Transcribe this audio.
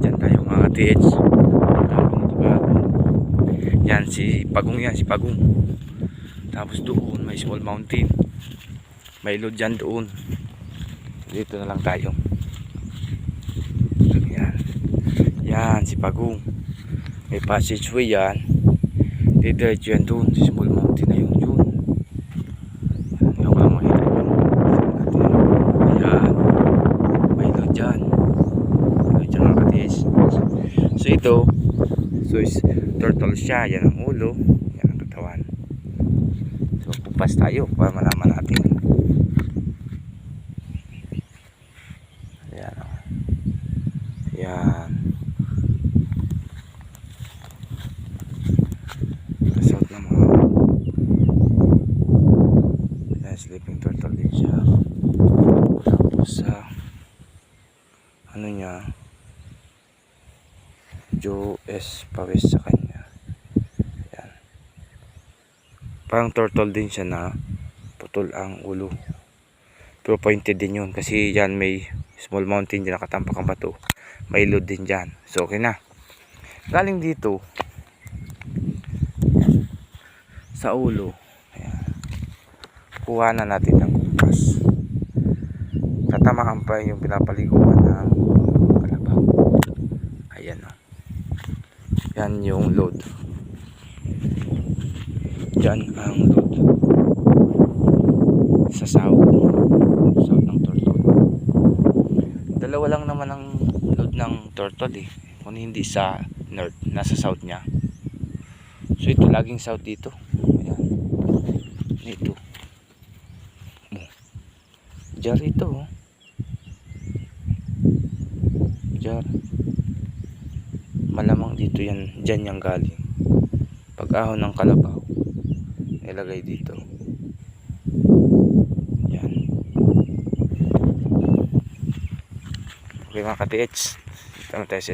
Diyan tayo mga ka-TH. Yan si Pagong, yan si Pagong. Tapos doon may small mountain. May load dyan doon. Dito na lang tayo. Yan. Yan si Pagong. May passageway yan. Didiretso yan doon. Si small mountain na yun. Yun. Yan ko lang makita yun. Yan. May load dyan. Load dyan mga ka-TH. So ito. So is turtle siya. Yan ang ulo. Yan ang katawan. So pupas tayo para malaman natin. Yan. Yan. Kasot na mga. Yan, sleeping turtle din siya. Tapos ano niya, Joe S. pawis sa kanya. Yan. Parang turtle din siya na putol ang ulo. Pero pointed din yun kasi yan may small mountain dyan, nakatampak ang bato. May load din dyan. So okay na. Galing dito sa ulo. Ayan. Kuha na natin ng kumpas. Tatamaan pa yung pinapaliguan ng kalabaw. Ayan o. Yan yung load. Diyan ang load. Sa south ng turtle. Dalawa lang naman ang load ng turtle eh. Kung hindi sa north, nasa south niya. So ito laging south dito. Ayan. Ito. Jar ito oh. Jar. Malamang dito yan, dyan yung galing. Pag-ahon ng kalabaw, ilagay dito. Yan. Okay mga ka-TH, dito na tayo sa